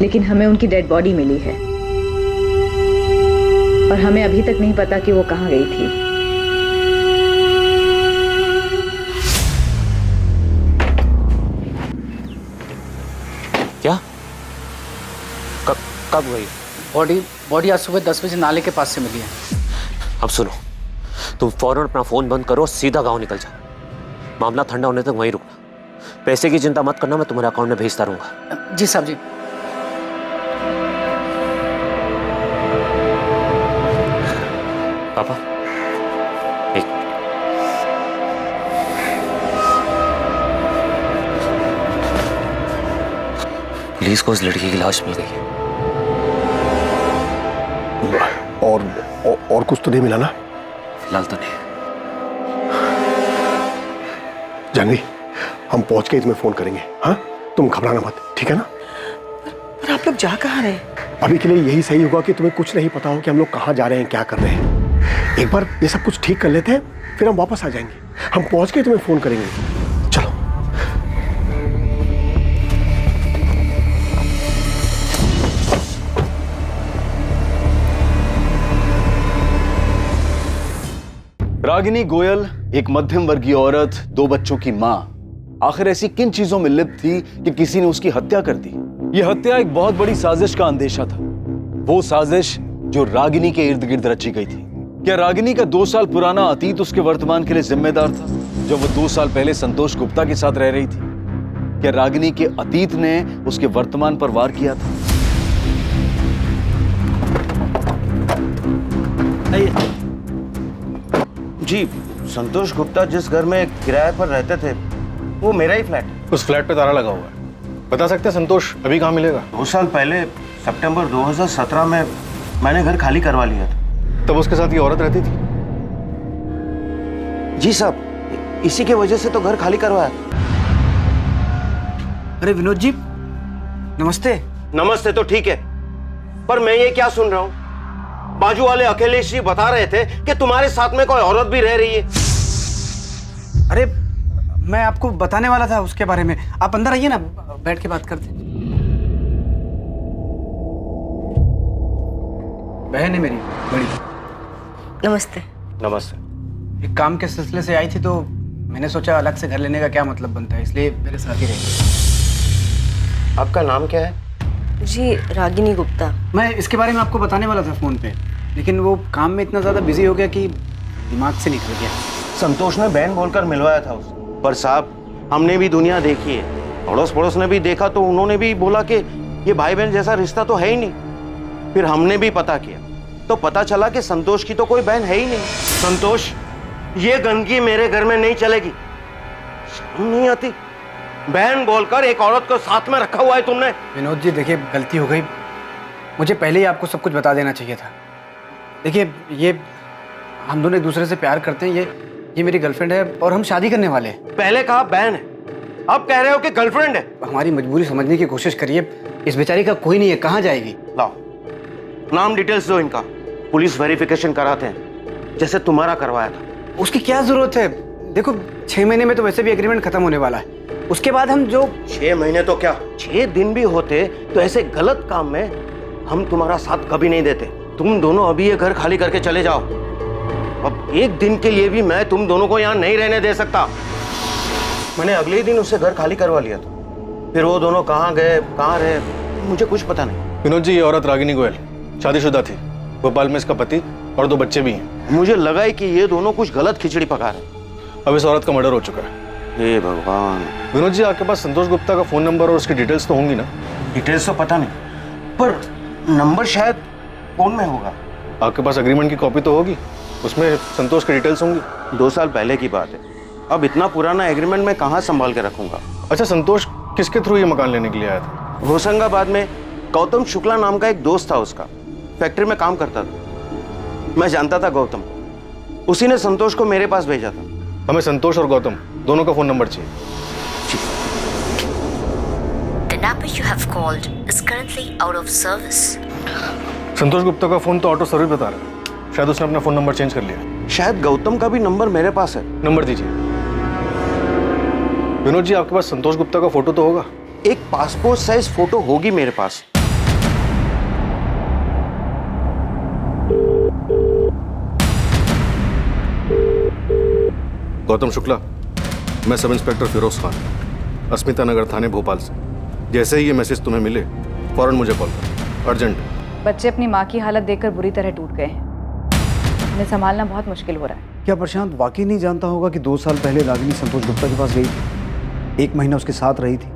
लेकिन हमें उनकी डेड बॉडी मिली है और हमें अभी तक नहीं पता कि वो कहाँ गई थी। कब गई? बॉडी आज सुबह 10 बजे नाले के पास से मिली है। अब सुनो, तुम फौरन अपना फोन बंद करो, सीधा गांव निकल जाओ। मामला ठंडा होने तक वहीं रुकना। पैसे की चिंता मत करना, मैं तुम्हारे अकाउंट में भेजता रहूंगा। जी साहब जी। पापा एक पुलिस को उस लड़की की लाश मिल गई है। और कुछ तो नहीं मिला ना? फिलहाल तो नहीं। जानवी, हम पहुंच के तुम्हें फोन करेंगे। हाँ, तुम घबराना मत, ठीक है ना? पर आप लोग जा कहाँ रहे? अभी के लिए यही सही होगा कि तुम्हें कुछ नहीं पता हो कि हम लोग कहाँ जा रहे हैं, क्या कर रहे हैं। एक बार ये सब कुछ ठीक कर लेते हैं, फिर हम वापस आ जाएंगे। हम पहुंच के तुम्हें फोन करेंगे। चलो। रागिनी गोयल एक मध्यम वर्गीय औरत, 2 बच्चों की मां, आखिर ऐसी किन चीजों में लिप्त थी कि किसी ने उसकी हत्या कर दी? यह हत्या एक बहुत बड़ी साजिश का अंदेशा था, वो साजिश जो रागिनी के इर्द गिर्द रची गई थी। क्या रागिनी का 2 साल पुराना अतीत उसके वर्तमान के लिए जिम्मेदार था, जब वो 2 साल पहले संतोष गुप्ता के साथ रह रही थी? क्या रागिनी के अतीत ने उसके वर्तमान पर वार किया था? जी, संतोष गुप्ता जिस घर में किराए पर रहते थे वो मेरा ही फ्लैट है। उस फ्लैट पे ताला लगा हुआ है। बता सकते हैं संतोष अभी कहाँ मिलेगा? 2 साल पहले सितंबर 2017 में मैंने घर खाली करवा लिया था। तब उसके साथ ये औरत रहती थी? जी साहब, इसी की वजह से तो घर खाली करवाया। अरे विनोद जी, नमस्ते। नमस्ते तो ठीक है, पर मैं ये क्या सुन रहा हूँ? बाजू वाले अखिलेश जी बता रहे थे कि तुम्हारे साथ में कोई औरत भी रह रही है। अरे मैं आपको बताने वाला था उसके बारे में। आप अंदर आइए ना, बैठ के बात करते। बहन है मेरी बड़ी। नमस्ते। नमस्ते। एक काम के सिलसिले से आई थी तो मैंने सोचा अलग से घर लेने का क्या मतलब बनता है, इसलिए मेरे साथ ही रहेंगे। आपका नाम क्या है? जी, रागिनी गुप्ता। मैं इसके बारे में आपको बताने वाला था फोन पे, लेकिन वो काम में इतना ज्यादा बिजी हो गया कि दिमाग से निकल गया। संतोष ने बहन बोलकर मिलवाया था उसे। पर साहब, हमने भी दुनिया देखी है, अड़ोस पड़ोस ने भी देखा तो उन्होंने भी बोला कि ये भाई बहन जैसा रिश्ता तो है ही नहीं। फिर हमने भी पता किया तो पता चला कि संतोष की तो कोई बहन है ही नहीं। संतोष, ये गंदगी मेरे घर में नहीं चलेगी। शर्म नहीं आती? बहन बोलकर एक औरत को साथ में रखा हुआ है तुमने। विनोद जी देखिए, गलती हो गई, मुझे पहले ही आपको सब कुछ बता देना चाहिए था। देखिए, ये हम दोनों एक दूसरे से प्यार करते हैं, ये मेरी गर्लफ्रेंड है और हम शादी करने वाले हैं। पहले कहा बहन है, अब कह रहे हो कि गर्लफ्रेंड है। हमारी मजबूरी समझने की कोशिश करिए। इस बेचारी का कोई नहीं है, कहाँ जाएगी? लाओ नाम डिटेल्स दो इनका, पुलिस वेरिफिकेशन कराते हैं जैसे तुम्हारा करवाया था। उसकी क्या जरूरत है? देखो 6 महीने में तो वैसे भी एग्रीमेंट खत्म होने वाला है, उसके बाद हम जो 6 महीने तो क्या 6 दिन भी होते तो ऐसे गलत काम में हम तुम्हारा साथ कभी नहीं देते। तुम दोनों अभी ये घर खाली करके चले जाओ। अब एक दिन के लिए भी मैं तुम दोनों को यहाँ नहीं रहने दे सकता। मैंने अगले ही दिन उससे घर खाली करवा लिया था। फिर वो दोनों कहाँ गए, कहाँ रहे, मुझे कुछ पता नहीं। विनोद जी, ये औरत रागिनी गोयल शादीशुदा थी। भोपाल में इसका पति और 2 बच्चे भी हैं। मुझे लगा ही कि ये दोनों कुछ गलत खिचड़ी पका रहे। अब इस औरत का मर्डर हो चुका है। हे भगवान। विनोद जी, आपके पास संतोष गुप्ता का फोन नंबर और उसकी डिटेल्स तो होंगी ना? डिटेल्स तो पता नहीं, पर नंबर शायद फोन में होगा। आपके पास एग्रीमेंट की कॉपी तो होगी, उसमें संतोष की डिटेल्स होंगी। 2 साल पहले की बात है, अब इतना पुराना एग्रीमेंट मैं कहाँ संभाल के रखूंगा। अच्छा, संतोष किसके थ्रू ये मकान लेने के लिए आया था? होशंगाबाद में गौतम शुक्ला नाम का एक दोस्त था, उसका फैक्ट्री में काम करता था। मैं जानता था गौतम, उसी ने संतोष को मेरे पास भेजा था। हमें संतोष और गौतम दोनों का फोन नंबर चाहिए। The number you have called is currently out of service. संतोष गुप्ता का फोन तो ऑटो सर्विस बता रहा है, शायद उसने अपना फोन नंबर चेंज कर लिया। शायद गौतम का भी नंबर मेरे पास है। नंबर दीजिए। विनोद जी, आपके पास संतोष गुप्ता का फोटो तो होगा? एक पासपोर्ट साइज फोटो होगी मेरे पास। गौतम शुक्ला, मैं सब इंस्पेक्टर फिरोज खान, अस्मिता नगर थाने भोपाल से। जैसे ही ये मैसेज तुम्हें मिले फौरन मुझे कॉल करो। अर्जेंट। बच्चे अपनी माँ की हालत देखकर बुरी तरह टूट गए हैं। उन्हें संभालना बहुत मुश्किल हो रहा है। क्या प्रशांत वाकई नहीं जानता होगा कि 2 साल पहले रागिनी संतोष गुप्ता के पास गई थी, 1 महीना उसके साथ रही थी,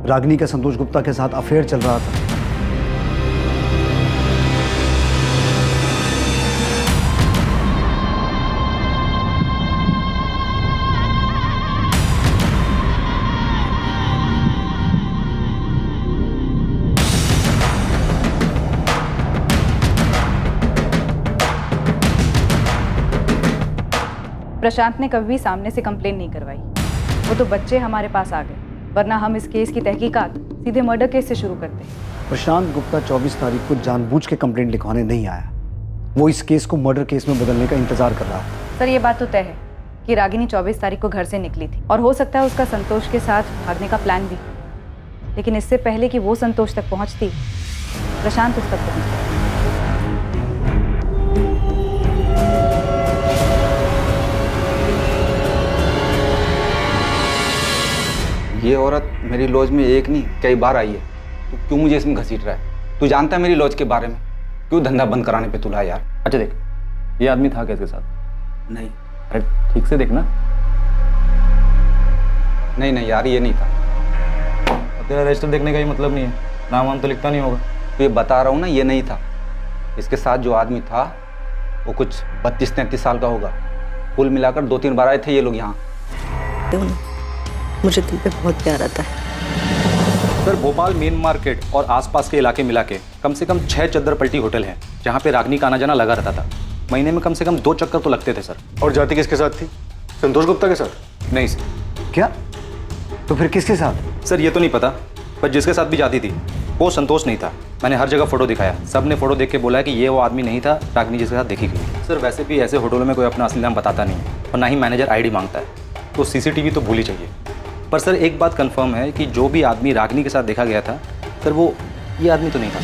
रागिनी का संतोष गुप्ता के साथ अफेयर चल रहा था। प्रशांत ने कभी भी सामने से कंप्लेन नहीं करवाई। वो तो बच्चे हमारे पास आ गए, वरना हम इस केस की तहकीकात सीधे मर्डर केस से शुरू करते। प्रशांत गुप्ता 24 तारीख को जानबूझ के कंप्लेंट लिखवाने नहीं आया। वो इस केस को मर्डर केस में बदलने का इंतजार कर रहा है। सर, ये बात तो तय है कि रागिनी 24 तारीख को घर से निकली थी और हो सकता है उसका संतोष के साथ भागने का प्लान भी। लेकिन इससे पहले कि वो संतोष तक पहुंचती, प्रशांत उस तक पहुंचता। ये औरत मेरी लॉज में एक नहीं कई बार आई है। तू क्यों मुझे इसमें घसीट रहा है? तू जानता है मेरी लॉज के बारे में? क्यों धंधा बंद कराने पे तुला यार? अच्छा देख, ये आदमी था क्या इसके साथ? नहीं। अरे ठीक से देखना। नहीं यार, ये नहीं था। अब तेरा रजिस्टर देखने का ही मतलब नहीं है, नाम वाम तो लिखता नहीं होगा। तो ये बता रहा हूँ ना, ये नहीं था। इसके साथ जो आदमी था वो कुछ 32-33 साल का होगा। कुल मिलाकर 2-3 बार आए थे ये लोग यहाँ। मुझे तुम पे बहुत प्यार आता है। सर, भोपाल मेन मार्केट और आसपास के इलाके मिला के कम से कम 6 चद्दर पलटी होटल हैं जहाँ पे रागिनी का आना जाना लगा रहता था। महीने में कम से कम 2 चक्कर तो लगते थे सर। और जाति किसके साथ थी? संतोष गुप्ता के साथ? नहीं सर। क्या? तो फिर किसके साथ? सर, ये तो नहीं पता, पर जिसके साथ भी जाती थी वो संतोष नहीं था। मैंने हर जगह फोटो दिखाया, सब ने फोटो देख के बोला है कि ये वो आदमी नहीं था रागिनी जिसके साथ देखी गई। सर, वैसे भी ऐसे होटलों में कोई अपना असली नाम बताता नहीं है और ना ही मैनेजर आईडी मांगता है, तो सीसीटीवी तो भूल ही चाहिए। पर सर, एक बात कंफर्म है कि जो भी आदमी रागिनी के साथ देखा गया था सर, वो ये आदमी तो नहीं था।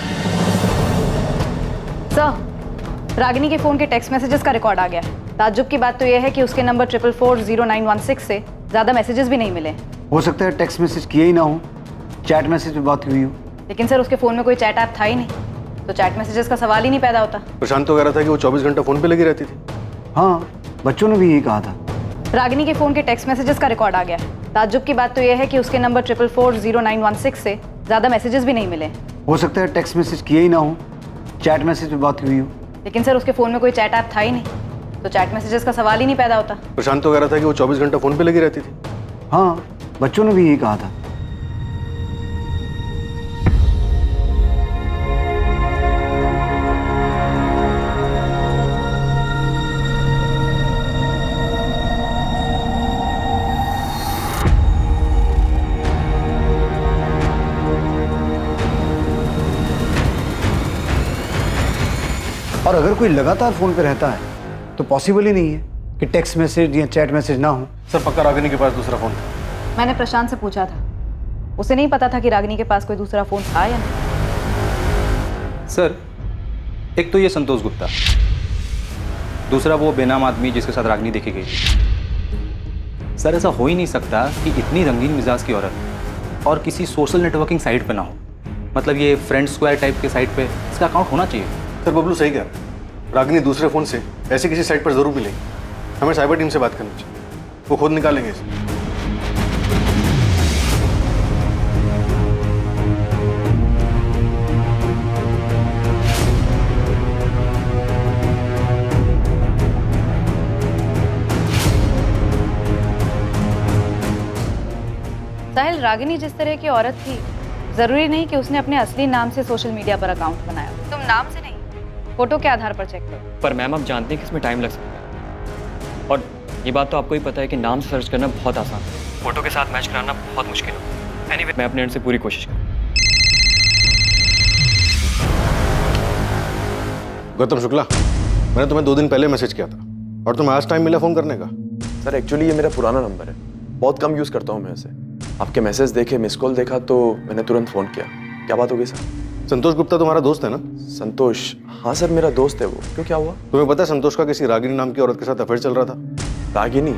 सर, रागिनी के फ़ोन के टेक्स्ट मैसेजेस का रिकॉर्ड आ गया। ताज्जुब की बात तो यह है कि उसके नंबर 4440916 से ज़्यादा मैसेजेस भी नहीं मिले। हो सकता है टेक्स्ट मैसेज किए ही ना हो, चैट मैसेज पे बात हुई हो। लेकिन सर, उसके फ़ोन में कोई चैट ऐप था ही नहीं, तो चैट मैसेजेस का सवाल ही नहीं पैदा होता। प्रशांत तो कह रहा था कि वो 24 घंटा फोन पे लगी रहती थी। हाँ, बच्चों ने भी यही कहा था। रागिनी के फ़ोन के टेक्स्ट मैसेजेस का रिकॉर्ड आ गया। ताज्जुब की बात तो यह है कि उसके नंबर 4440916 से ज़्यादा मैसेजेस भी नहीं मिले। हो सकता है टेक्स्ट मैसेज किए ही ना हो, चैट मैसेज पे बात हुई हो। लेकिन सर, उसके फ़ोन में कोई चैट ऐप था ही नहीं, तो चैट मैसेजेस का सवाल ही नहीं पैदा होता। प्रशांत तो कह रहा था कि वो 24 घंटा फोन पे लगी रहती थी। हाँ, बच्चों ने भी यही कहा था। और अगर कोई लगातार फोन पे रहता है तो पॉसिबल ही नहीं है कि टेक्स्ट मैसेज या चैट मैसेज ना हो। सर, पक्का रागिनी के पास दूसरा फोन था? मैंने प्रशांत से पूछा था, उसे नहीं पता था कि रागिनी के पास कोई दूसरा फोन था या नहीं। सर, एक तो ये संतोष गुप्ता, दूसरा वो बेनाम आदमी जिसके साथ रागिनी देखी गई। सर, ऐसा हो ही नहीं सकता कि इतनी रंगीन मिजाज की औरत और किसी सोशल नेटवर्किंग साइट पे ना हो। मतलब ये फ्रेंड स्क्वायर टाइप के साइट पे इसका अकाउंट होना चाहिए। सर, बबलू सही कह रहा है। रागिनी दूसरे फोन से ऐसी किसी साइट पर जरूर मिलेगी। हमें साइबर टीम से बात करनी चाहिए, वो खुद निकालेंगे इसे। साहिल, रागिनी जिस तरह की औरत थी, जरूरी नहीं कि उसने अपने असली नाम से सोशल मीडिया पर अकाउंट बनाया। तुम नाम से नहीं, फोटो के आधार पर चेक करो। पर मैम, आप जानते हैं कि इसमें टाइम लग सकता है, और ये बात तो आपको ही पता है कि नाम से सर्च करना बहुत आसान है, फोटो के साथ मैच कराना बहुत मुश्किल है। एनीवे, मैं अपने एंड से पूरी कोशिश करूँ। गौतम शुक्ला, मैंने तुम्हें 2 दिन पहले मैसेज किया था और तुम्हें आज टाइम मिला फोन करने का? सर, एक्चुअली ये मेरा पुराना नंबर है, बहुत कम यूज़ करता हूँ मैं इसे। आपके मैसेज देखे, मिस कॉल देखा तो मैंने तुरंत फ़ोन किया। क्या बात हो गई सर? संतोष गुप्ता तुम्हारा दोस्त है ना? संतोष? हाँ सर, मेरा दोस्त है वो। क्यों, क्या हुआ? तुम्हें पता है संतोष का किसी रागिनी नाम की औरत के साथ अफेयर चल रहा था? रागिनी?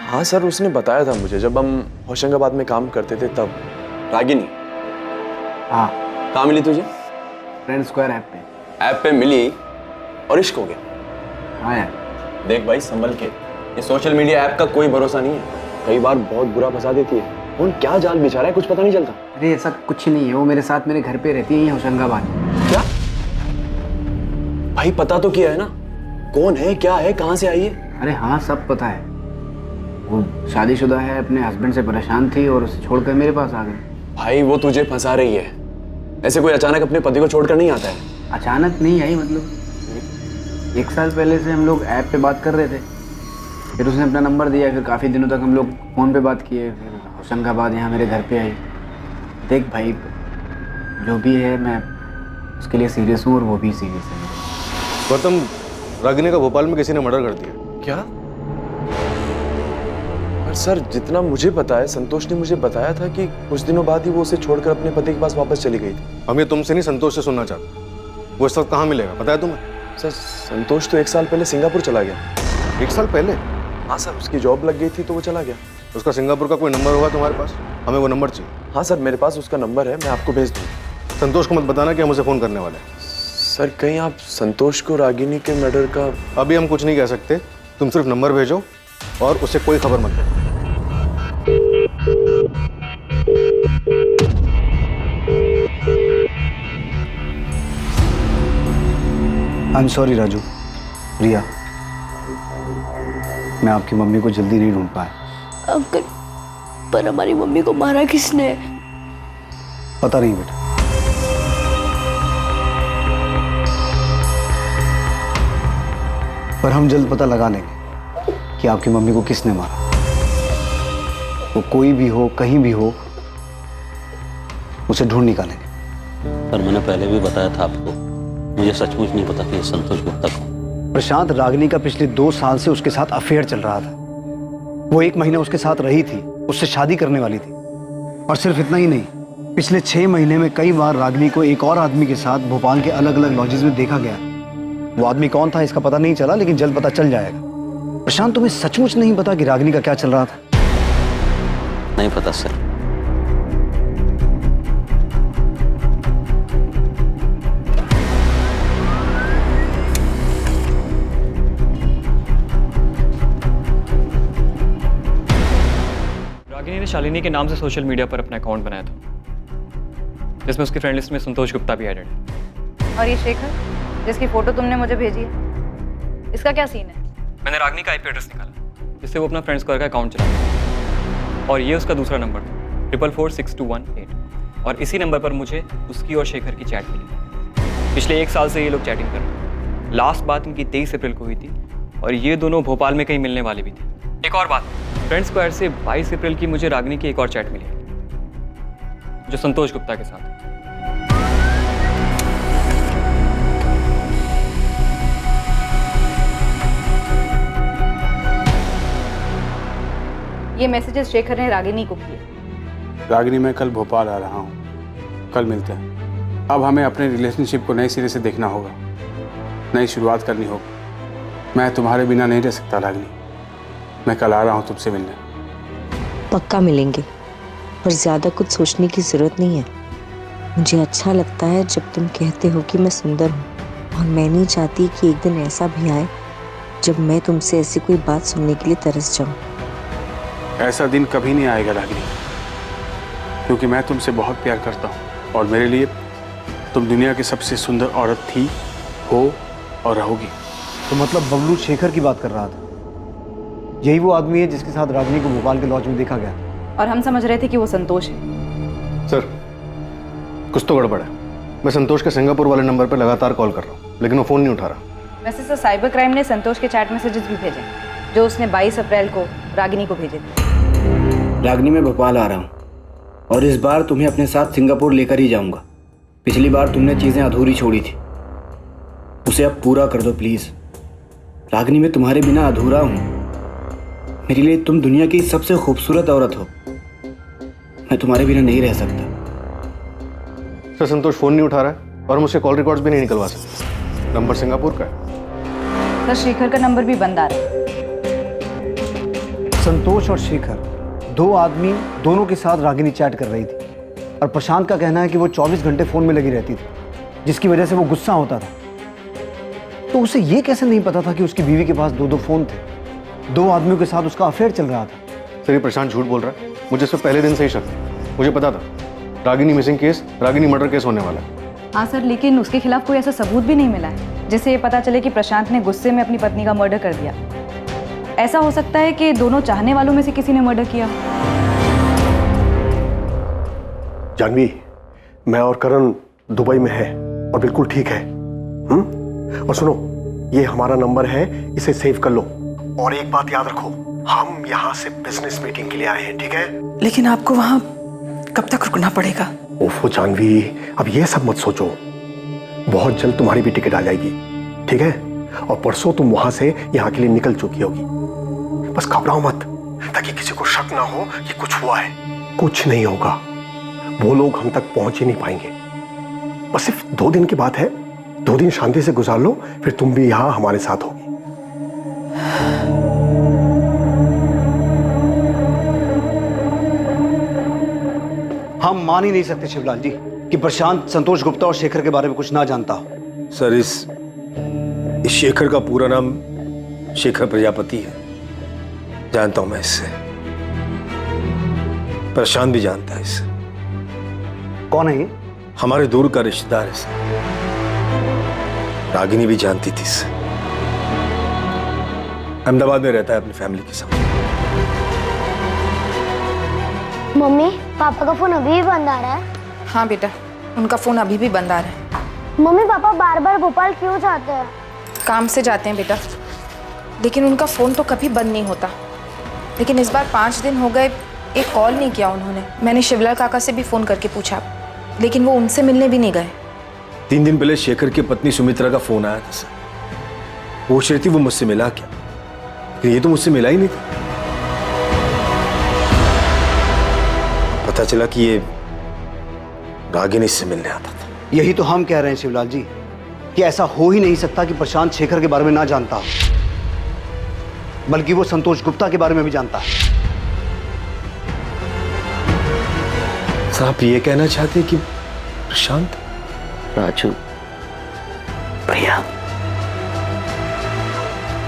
हाँ सर, उसने बताया था मुझे, जब हम होशंगाबाद में काम करते थे तब। रागिनी? हाँ, कहाँ मिली तुझे? फ्रेंड स्क्वायर ऐप पे। ऐप पे मिली और इश्क हो गया? हाँ यार। देख भाई संभल के, ये सोशल मीडिया ऐप का कोई भरोसा नहीं है, कई बार बहुत बुरा फंसा देती है। कौन क्या जाल बिछा रहा है कुछ पता नहीं चलता। अरे ऐसा कुछ नहीं है, वो मेरे साथ मेरे घर पे रहती है यहीं होशंगाबाद। क्या भाई पता तो किया है ना, कौन है क्या है कहाँ से आई है? अरे हाँ सब पता है, वो शादीशुदा है, अपने हस्बैंड से परेशान थी और उसे छोड़कर मेरे पास आ गई। भाई वो तुझे फंसा रही है, ऐसे कोई अचानक अपने पति को छोड़कर नहीं आता है। अचानक नहीं आई, मतलब 1 साल पहले से हम लोग ऐप पे बात कर रहे थे, फिर उसने अपना नंबर दिया, फिर काफ़ी दिनों तक हम लोग फ़ोन पे बात किए, फिर होशंगाबाद यहाँ मेरे घर पे आई। देख भाई जो भी है मैं उसके लिए सीरियस हूँ और वो भी सीरियस है। गौतम, रागिनी का भोपाल में किसी ने मर्डर कर दिया। क्या? पर सर जितना मुझे पता है, संतोष ने मुझे बताया था कि कुछ दिनों बाद ही वो उसे छोड़कर अपने पति के पास वापस चली गई थी। हम ये तुमसे नहीं संतोष से सुनना चाहते, वो इस वक्त कहाँ मिलेगा पता है तुम्हें? सर संतोष तो 1 साल पहले सिंगापुर चला गया। 1 साल पहले? हाँ सर, उसकी जॉब लग गई थी तो वो चला गया। उसका सिंगापुर का कोई नंबर होगा तुम्हारे पास? हमें वो नंबर चाहिए। हाँ सर मेरे पास उसका नंबर है, मैं आपको भेज दूँ। संतोष को मत बताना कि हम उसे फ़ोन करने वाले हैं। सर कहीं आप संतोष को रागिनी के मर्डर का? अभी हम कुछ नहीं कह सकते, तुम सिर्फ नंबर भेजो और उससे कोई खबर मत दो। आई एम सॉरी राजू, रिया, मैं आपकी मम्मी को जल्दी नहीं ढूंढ पाया। अंकल, पर हमारी मम्मी को मारा किसने? पता नहीं बेटा, पर हम जल्द पता लगा लेंगे कि आपकी मम्मी को किसने मारा। वो कोई भी हो, कहीं भी हो, उसे ढूंढ निकालेंगे। पर मैंने पहले भी बताया था आपको, मुझे सचमुच नहीं पता कि संतोष गुप्ता कौन। प्रशांत, रागिनी का पिछले 2 साल से उसके साथ अफेयर चल रहा था। वो 1 महीना उसके साथ रही थी, उससे शादी करने वाली थी। और सिर्फ इतना ही नहीं, पिछले 6 महीने में कई बार रागिनी को एक और आदमी के साथ भोपाल के अलग अलग लॉजेस में देखा गया। वो आदमी कौन था इसका पता नहीं चला, लेकिन जल्द पता चल जाएगा। प्रशांत, तुम्हें सचमुच नहीं पता कि रागिनी का क्या चल रहा था? नहीं पता सर। रागिनी ने शालिनी के नाम से सोशल मीडिया पर अपना अकाउंट बनाया था, जिसमें उसकी फ्रेंड लिस्ट में संतोष गुप्ता भी एडेड है। और ये शेखर जिसकी फोटो तुमने मुझे भेजी है, इसका क्या सीन है? मैंने रागिनी का आईपी एड्रेस निकाला, जिससे वो अपना फ्रेंड स्क्वायर का अकाउंट चलाता है, और ये उसका दूसरा नंबर था 44462118, और इसी नंबर पर मुझे उसकी और शेखर की चैट मिली। पिछले 1 साल से ये लोग चैटिंग कर रहे हैं। लास्ट बात इनकी 23 अप्रैल को हुई थी, और ये दोनों भोपाल में कहीं मिलने वाले भी थे। एक और बात, फ्रेंड स्क्वायर से 22 अप्रैल की मुझे रागिनी की एक और चैट मिली, जो संतोष गुप्ता के साथ। ये मैसेजेस शेखर ने रागिनी को किए। रागिनी, मैं कल भोपाल आ रहा हूँ, कल मिलते हैं। अब हमें अपने रिलेशनशिप को नए सिरे से देखना होगा, नई शुरुआत करनी होगी। मैं तुम्हारे बिना नहीं रह सकता रागिनी, मैं कल आ रहा हूँ तुमसे मिलने। पक्का मिलेंगे, पर ज़्यादा कुछ सोचने की ज़रूरत नहीं है। मुझे अच्छा लगता है जब तुम कहते हो कि मैं सुंदर हूँ, और मैं नहीं चाहती कि एक दिन ऐसा भी आए जब मैं तुमसे ऐसी कोई बात सुनने के लिए तरस जाऊँ। ऐसा दिन कभी नहीं आएगा रागिनी, क्योंकि मैं तुमसे बहुत प्यार करता हूँ, और मेरे लिए तुम दुनिया की सबसे सुंदर औरत थी, हो और रहोगी। तो मतलब बबलू शेखर की बात कर रहा था? यही वो आदमी है जिसके साथ रागिनी को भोपाल के लॉज में देखा गया? और हम समझ रहे थे कि वो संतोष है। सर, कुछ तो गड़बड़ है। मैं संतोष के सिंगापुर वाले नंबर पर लगातार कॉल कर रहा हूँ, लेकिन वो फ़ोन नहीं उठा रहा। वैसे सर, साइबर क्राइम ने संतोष के चैट मैसेजेस भी भेजे, जो उसने 22 अप्रैल को रागिनी को भेजे थे। रागिनी, मैं भोपाल आ रहा हूँ, और इस बार तुम्हें अपने साथ सिंगापुर लेकर ही जाऊँगा। पिछली बार तुमने चीज़ें अधूरी छोड़ी थी, उसे अब पूरा कर दो प्लीज़। रागिनी, मैं तुम्हारे बिना अधूरा हूँ। मेरे लिए तुम दुनिया की सबसे खूबसूरत औरत हो, मैं तुम्हारे बिना नहीं रह सकता। सर, संतोष फ़ोन नहीं उठा रहा है और हम उसके कॉल रिकॉर्ड्स भी नहीं निकलवा सकते। नंबर सिंगापुर का है। सर, शेखर का नंबर भी बंद आ रहा है। संतोष और शेखर, 2 आदमी, दोनों के साथ रागिनी चैट कर रही थी, और प्रशांत का कहना है कि वो 24 घंटे फ़ोन में लगी रहती थी, जिसकी वजह से वो गुस्सा होता था। तो उसे ये कैसे नहीं पता था कि उसकी बीवी के पास 2 फ़ोन थे, 2 आदमियों के साथ उसका अफेयर चल रहा था। सर ये प्रशांत झूठ बोल रहा है, मुझे इससे पहले दिन से ही शक था। मुझे पता था Ragini missing case, Ragini murder case होने वाला है। हाँ सर, लेकिन उसके खिलाफ कोई ऐसा सबूत भी नहीं मिला है जिससे ये पता चले कि प्रशांत ने गुस्से में अपनी पत्नी का मर्डर कर दिया। ऐसा हो सकता है कि दोनों चाहने वालों में से किसी ने मर्डर किया। जानवी, मैं और करण दुबई में है और बिल्कुल ठीक है। और सुनो, ये हमारा नंबर है, इसे सेव कर लो। और एक बात याद रखो, हम यहाँ से बिजनेस मीटिंग के लिए आए हैं, ठीक है? लेकिन आपको वहाँ कब तक रुकना पड़ेगा? ओफो जानवी, अब ये सब मत सोचो, बहुत जल्द तुम्हारी भी टिकट आ जाएगी, ठीक है? और परसों तुम वहां से यहाँ के लिए निकल चुकी होगी। बस घबराओ मत, ताकि किसी को शक ना हो कि कुछ हुआ है। कुछ नहीं होगा, वो लोग हम तक पहुंच ही नहीं पाएंगे। बस सिर्फ 2 दिन की बात है, 2 दिन शांति से गुजार लो, फिर तुम भी यहाँ हमारे साथ होगी। हम मान ही नहीं सकते शिवलाल जी कि प्रशांत संतोष गुप्ता और शेखर के बारे में कुछ ना जानता हो। सर इस शेखर का पूरा नाम शेखर प्रजापति है, जानता हूं मैं इससे। प्रशांत भी जानता है इससे। कौन है ये? हमारे दूर का रिश्तेदार है सर। रागिनी भी जानती थी इससे। अहमदाबाद में रहता है अपनी फैमिली के साथ। मम्मी, पापा का फोन अभी भी बंद आ रहा है? हाँ बेटा, उनका फ़ोन अभी भी बंद आ रहा है। मम्मी, पापा बार बार भोपाल क्यों जाते हैं? काम से जाते हैं बेटा, लेकिन उनका फ़ोन तो कभी बंद नहीं होता। लेकिन इस बार 5 दिन हो गए, एक कॉल नहीं किया उन्होंने। मैंने शिवलाल काका से भी फ़ोन करके पूछा, लेकिन वो उनसे मिलने भी नहीं गए। 3 दिन पहले शेखर की पत्नी सुमित्रा का फोन आया था सर। वो पूछ रही थी वो मुझसे मिला क्या, लेकिन ये तो मुझसे मिला ही नहीं था। पता चला कि ये रागिनी से मिलने आता था। यही तो हम कह रहे हैं शिवलाल जी कि ऐसा हो ही नहीं सकता कि प्रशांत शेखर के बारे में ना जानता हो, बल्कि वो संतोष गुप्ता के बारे में भी जानता है। आप ये कहना चाहते कि प्रशांत? राजू, भैया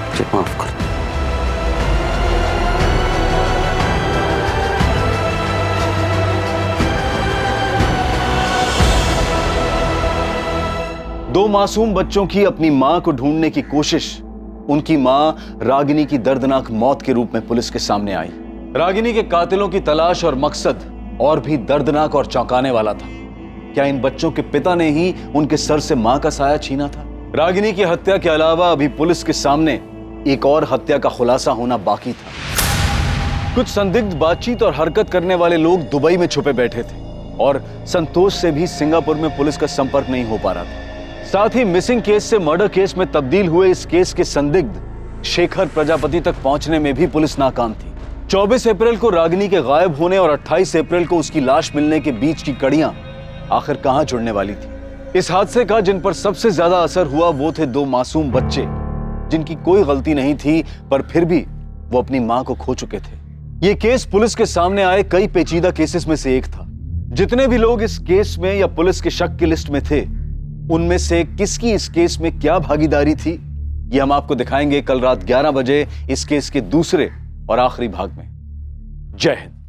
मुझे माफ कर दो। दो मासूम बच्चों की अपनी मां को ढूंढने की कोशिश, उनकी मां रागिनी की दर्दनाक मौत के रूप में पुलिस के सामने आई। रागिनी के कातिलों की तलाश और मकसद और भी दर्दनाक और चौंकाने वाला था। क्या इन बच्चों के पिता ने ही उनके सर से मां का साया छीना था? रागिनी की हत्या के अलावा अभी पुलिस के सामने एक और हत्या का खुलासा होना बाकी था। कुछ संदिग्ध बातचीत और हरकत करने वाले लोग दुबई में छुपे बैठे थे और संतोष से भी सिंगापुर में पुलिस का संपर्क नहीं हो पा रहा था। साथ ही मिसिंग केस से मर्डर केस में तब्दील हुए इस केस के संदिग्ध शेखर प्रजापति तक पहुंचने में भी पुलिस नाकाम थी। 24 अप्रैल को रागिनी के गायब होने और 28 अप्रैल को उसकी लाश मिलने के बीच की कड़ियां आखिर कहां जुड़ने वाली थी? इस हादसे का जिन पर सबसे ज्यादा असर हुआ वो थे 2 मासूम बच्चे, जिनकी कोई गलती नहीं थी, पर फिर भी वो अपनी मां को खो चुके थे। ये केस पुलिस के सामने आए कई पेचीदा केसेस में से एक था। जितने भी लोग इस केस में या पुलिस के शक की लिस्ट में थे, उनमें से किसकी इस केस में क्या भागीदारी थी, ये हम आपको दिखाएंगे कल रात 11 बजे इस केस के दूसरे और आखिरी भाग में। जय हिंद।